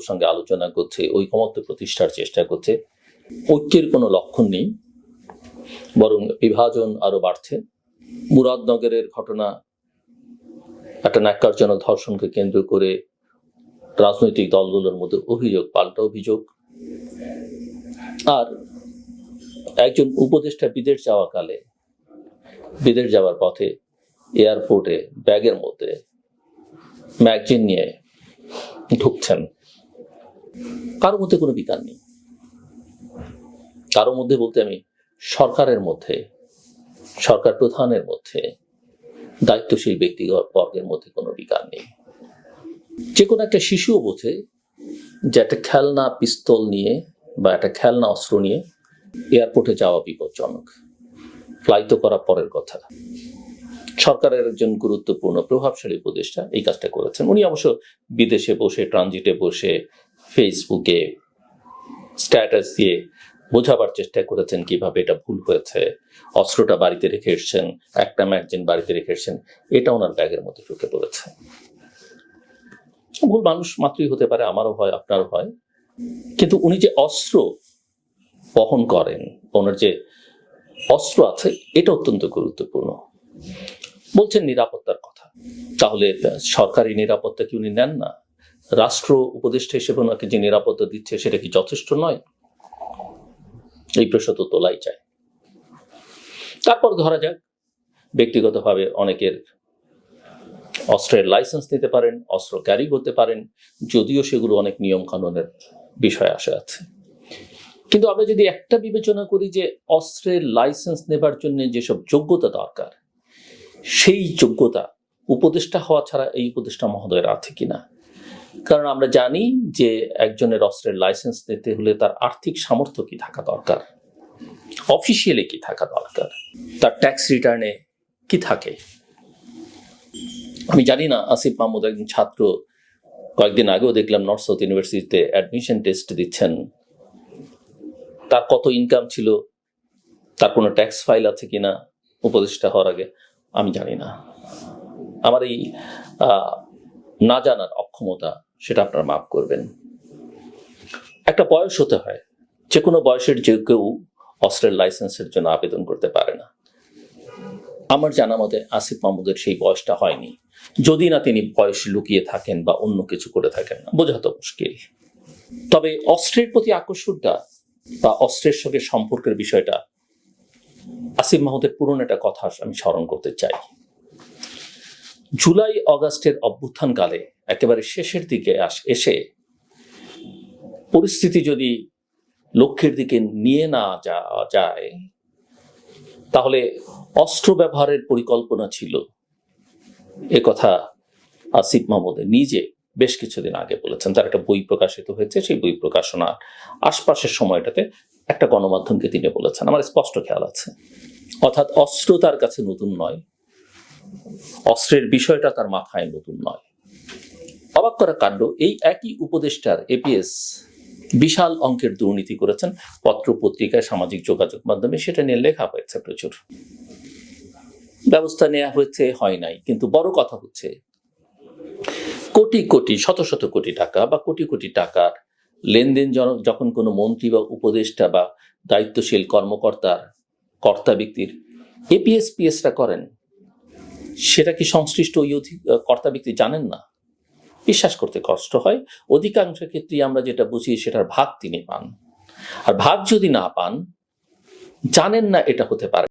সঙ্গে আলোচনা করছে, ঐকমত্য প্রতিষ্ঠার চেষ্টা করছে। ঐক্যের কোনো লক্ষণ নেই, বরং বিভাজন আরো বাড়ছে। মুরাদনগরের ঘটনা, একটা ন্যাক্কারজনক ধর্ষণকে কেন্দ্র করে রাজনৈতিক দলগুলোর মধ্যে অভিযোগ পাল্টা অভিযোগ। আর একজন উপদেষ্টা বিদেশ যাওয়ার পথে এয়ারপোর্টে ব্যাগের মধ্যে ম্যাগজিন নিয়ে ঢুকছেন। কারোর মধ্যে কোনো বিকার নেই, কারোর মধ্যে বলতে আমি সরকারের মধ্যে, সরকার প্রধানের মধ্যে, দায়িত্বশীল ব্যক্তিবর্গের মধ্যে কোনো বিকার নেই। যে কোনো একটা শিশুও বোঝে যে একটা খেলনা পিস্তল নিয়ে বা একটা খেলনা অস্ত্র নিয়ে এয়ারপোর্টে যাওয়া বিপজ্জনক। ফ্লাইট তো করা পরের কথা। সরকারের একজন গুরুত্বপূর্ণ প্রভাবশালী উপদেষ্টা এই কাজটা করেছেন। উনি অবশ্য বিদেশে বসে, ট্রানজিটে বসে ফেসবুকে স্ট্যাটাস দিয়ে বোঝাবার চেষ্টা করেছেন কিভাবে এটা ভুল হয়েছে। অস্ত্রটা বাড়িতে রেখে এসছেন, একটা ম্যাগজিন বাড়িতে রেখে এসছেন, এটা ওনার ব্যাগের মধ্যে ঢুকে পড়েছে। ভুল মানুষ মাত্রই হতে পারে, আমারও হয়, আপনারও হয়। কিন্তু উনি যে অস্ত্র বহন করেন, ওনার যে অস্ত্র আছে, এটা অত্যন্ত গুরুত্বপূর্ণ। বলছেন নিরাপত্তার কথা, তাহলে সরকারি নিরাপত্তা কি উনি নেন না? রাষ্ট্র উপদেষ্টা হিসেবে ওনাকে যে নিরাপত্তা দিচ্ছে সেটা কি যথেষ্ট নয়? এই প্রশ্ন তো তোলাই চায়। তারপর ধরা যাক ব্যক্তিগতভাবে অনেকের অস্ত্রের লাইসেন্স নিতে পারেন, অস্ত্র ক্যারি করতে পারেন, যদিও সেগুলো অনেক নিয়ম কানুনের বিষয় আসে আছে। কিন্তু আমরা যদি একটা বিবেচনা করি যে অস্ত্রের লাইসেন্স নেবার জন্য যেসব যোগ্যতা দরকার, সেই যোগ্যতা উপদেষ্টা হওয়া ছাড়া এই উপদেষ্টা মহোদয়ের আছে কিনা। কারণ আমরা জানি যে একজনের অস্ত্রের লাইসেন্স নিতে হলে তার আর্থিক সামর্থ্য কি থাকা দরকার, অফিসিয়ালি কি থাকা দরকার, তার ট্যাক্স রিটার্নে কি থাকে। আমি জানি না, আসিফ মাহমুদ একজন ছাত্র, কয়েকদিন আগেও দেখলাম নর্থ সাউথ ইউনিভার্সিটিতে অ্যাডমিশন টেস্ট দিচ্ছেন। তার কত ইনকাম ছিল, তার কোনো ট্যাক্স ফাইল আছে কিনা উপদেষ্টা হওয়ার আগে, আমি জানি না। আমার এই না জানার অক্ষমতা, সেটা আপনারা মাফ করবেন। একটা বয়স হতে হয়, যে কোনো বয়সের যে কেউ অস্ত্রের লাইসেন্সের জন্য আবেদন করতে পারে না। আমার জানা মতে আসিফ মাহমুদের সেই বয়সটা হয়নি, যদি না তিনি বয়স লুকিয়ে থাকেন বা অন্য কিছু করে থাকেন, বোঝা তো মুশকিল। তবে অস্ত্রের প্রতি আকর্ষণটা বা অস্ত্রের সঙ্গে সম্পর্কের বিষয়টা, আসিফ মাহমুদের পুরনো একটা কথা আমি স্মরণ করতে চাই। জুলাই অগাস্টের অভ্যুত্থানকালে একেবারে শেষের দিকে এসে পরিস্থিতি যদি লক্ষ্যের দিকে নিয়ে না যাওয়া যায়, তাহলে অস্ত্র ব্যবহারের পরিকল্পনা ছিল, এ কথা আসিফ মাহমুদ নিজে বেশ কিছুদিন আগে বলেছেন। তার একটা বই প্রকাশিত হয়েছে, সেই বই প্রকাশনার আশপাশের সময়টাতে একটা গণমাধ্যমকে তিনি বলেছেন, আমার স্পষ্ট খেয়াল আছে। অর্থাৎ অস্ত্র তার কাছে নতুন নয়, অস্ত্রের বিষয়টা তার মাথায় নতুন নয়। অবাক করা কাণ্ড, এই একই উপদেষ্টার এপিএস বিশাল অঙ্কের দুর্নীতি করেছেন, পত্র পত্রিকায়, সামাজিক যোগাযোগ মাধ্যমে সেটা নিয়ে লেখা হয়েছে প্রচুর। ব্যবস্থা নেওয়া হয়েছে, হয় নাই। কিন্তু বড় কথা হচ্ছে, কোটি কোটি, শত শত কোটি টাকা বা কোটি কোটি টাকার লেনদেন যখন কোনো মন্ত্রী বা উপদেষ্টা বা দায়িত্বশীল কর্তা ব্যক্তির এপিএস পিএসটা করেন, সেটা কি সংশ্লিষ্ট ওই কর্তা ব্যক্তি জানেন না? বিশ্বাস করতে কষ্ট হয়। অধিকাংশ ক্ষেত্রে আমরা যেটা বুঝি, সেটার ভাগ তিনি পান। আর ভাগ যদি না পান, জানেন না, এটা হতে পারে।